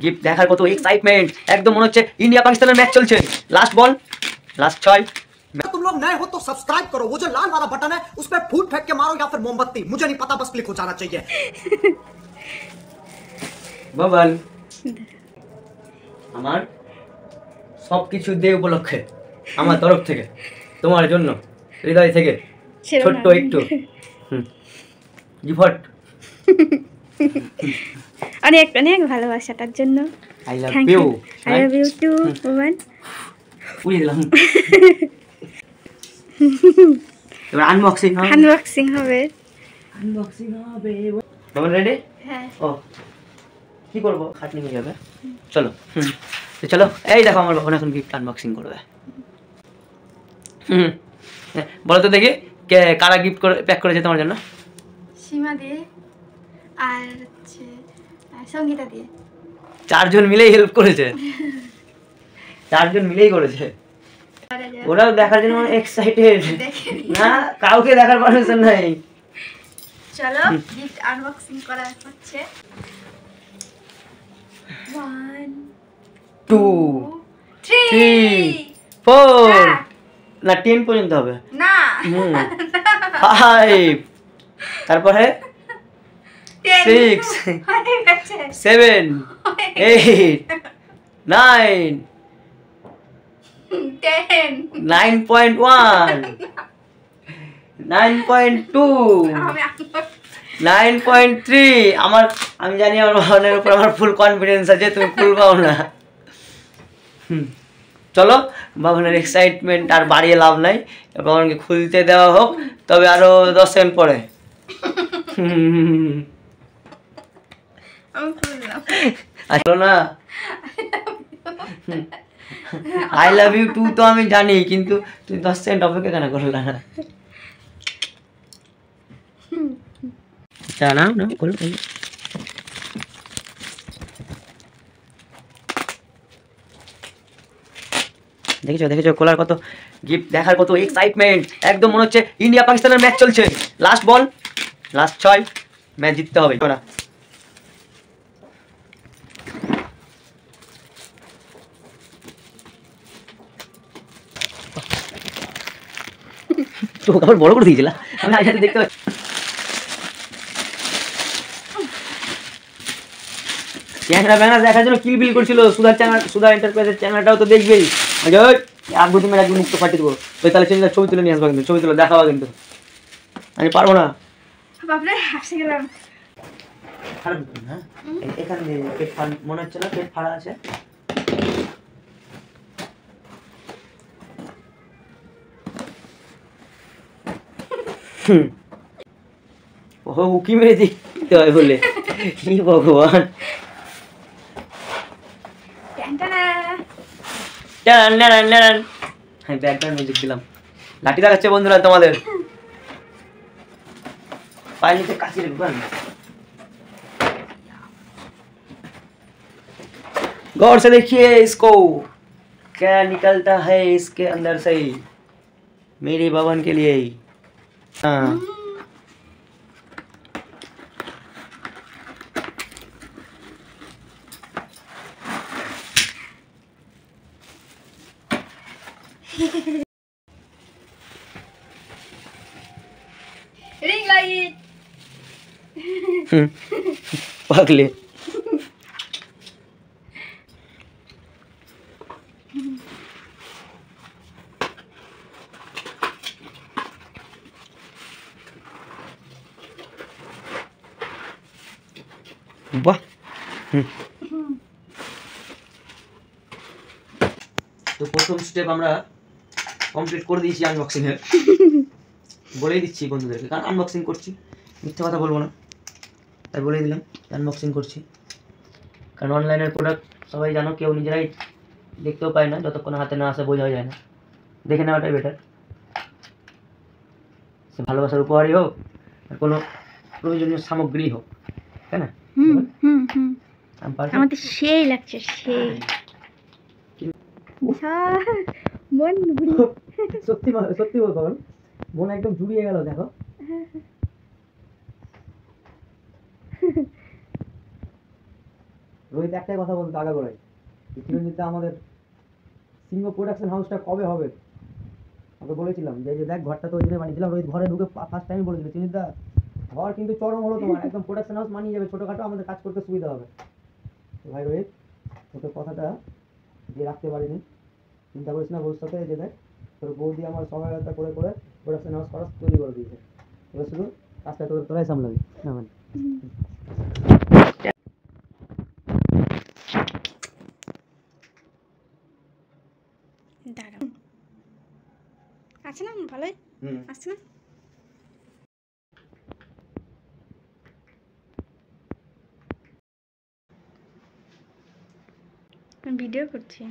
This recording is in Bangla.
गिफ्ट দেখার কত এক্সাইটমেন্ট একদম মনে হচ্ছে ইন্ডিয়া পাকিস্তানের ম্যাচ চলছে লাস্ট বল लास्ट 6 तुम लोग नए हो तो सब्सक्राइब करो वो जो लाल वाला बटन है उस पर फूट फेंक के मारो या फिर मोमबत्ती मुझे नहीं पता बस क्लिक हो जाना चाहिए বাবাল আমার সবকিছু দিয়ে উপলক্ষে আমার তরফ থেকে তোমার জন্য হৃদয় থেকে ছোট্ট একটু গিফট অনেক অনেক ভালোবাসাটার জন্য I love you too one পুরি দিলাম এবার আনবক্সিং হবে বাবা রেডি হ্যাঁ ও কি করব খাটনি হয়ে যাবে চলো তো চলো এই দেখো আমার বাবা এখন গিফট আনবক্সিং করবে বলো তো দেখি কে কারা গিফট করে প্যাক করেছে তোমার জন্য সীমা দিয়ে আর হচ্ছে সঙ্গীতা দিয়ে চারজন মিলেই হেল্প করেছে চারজন মিলেই করেছে ওরাও দেখার জন্য এক্সাইটেড না কাউকে দেখার পারমিশন নাই চলো গিফট আনবক্সিং করা হচ্ছে 1 2 3 4 না 10 পর্যন্ত হবে না 5 তারপরে 6 7 8 9 10 9.1 9.2 9.3 আমার আমি জানি আমার মনের উপর আমার ফুল কনফিডেন্স আছে তুমি ফুল পাও না চলো বাবনের এক্সাইটমেন্ট আর বাড়িয়ে লাভ নাই বাবনকে খুলতে দেওয়া হোক তবে আরো 10 সেকেন্ড পরে আসলো না আই লাভ ইউ টু তো আমি জানি কিন্তু তুই 10 সেকেন্ড অপেক্ষা কেন করলা না চা না না করো দেখেছো কোলার কত গিফট দেখার কত এক্সাইটমেন্ট একদম মনে হচ্ছে ইন্ডিয়া পাকিস্তানের ম্যাচ চলছে লাস্ট বল লাস্ট 6 ম্যাচ জিততে হবে না তো আবার বড় করে দিয়েছিলা আমি আগে দেখতে পাচ্ছি ক্যামেরা ব্যানার দেখার জন্য কিল বিল করছিল সুধা এন্টারপ্রাইজের চ্যানেলটাও তো দেখবেই আগে তুমি একদম মুক্ত ফাটিয়ে দেবো ওই তাহলে ছবি তুলে নিয়ে আসবা কিন্তু ছবি তুলে দেখাবা কিন্তু আমি পারবো না এখানে পেট মনে হচ্ছে না পেট ফাড়া আছে ও উকি মেরে দিতে হয় বলে কি ভগবান আমি ব্যাকগ্রাউন্ড মিউজিক দিলাম লাঠি দেখাচ্ছে বন্ধুরা তোমাদের पानी से काशी बन गौर से देखिए इसको क्या निकलता है इसके अंदर से ही मेरे भवन के लिए ही हाँ रिंग लाइट पागले वाह তো প্রথম স্টেপ আমরা কমপ্লিট করে দিয়েছি আনবক্সিং এর বলেই দিচ্ছি বন্ধুদেরকে কারণ আনবক্সিং করছি মিথ্যা কথা বলবো না তাই বলেই দিলাম আনবক্সিং করছি কারণ অনলাইনের প্রোডাক্ট সবাই জানো কেউ নিজেরাই দেখতেও পায় না যতক্ষণ হাতে না আসে বোঝা যায় না দেখে নেওয়াটাই বেটার সে ভালোবাসার উপহারই হোক আর কোনো প্রয়োজনীয় সামগ্রী হোক তাই না আমাদের সেই লাগছে সেই মন সত্যি সত্যি বল কারণ মন একদম জুড়িয়ে গেল দেখো রোহিত একটাই কথা বলতো আগাগোড়াই, চিরঞ্জিত আমাদের সিংহ প্রোডাকশন হাউসটা কবে হবে। ওকে বলেছিলাম যে দেখ ঘরটা তো ওই জন্য বানিয়েছিলাম। রোহিত ঘরে ঢুকে ফার্স্ট টাইম বলেছিল, চিরঞ্জিত ঘর কিন্তু চরম হলো তোমার, একদম প্রোডাকশন হাউস মানিয়ে যাবে, ছোটোখাটো আমাদের কাজ করতে সুবিধা হবে। তো ভাই রোহিত, তোকে কথাটা দিয়ে রাখতে পারিনি, চিন্তা করিস না ভবিষ্যতে। যে দেখ তোর বৌদি আমার সহায়তা করে করে প্রোডাকশন হাউস করা তৈরি করে দিয়েছে, এবার শুধু কাজটা তোরাই সামলাবি না মানে। দাঁড়াও, আছে না ভালোই আসছে না, ভিডিও করছি।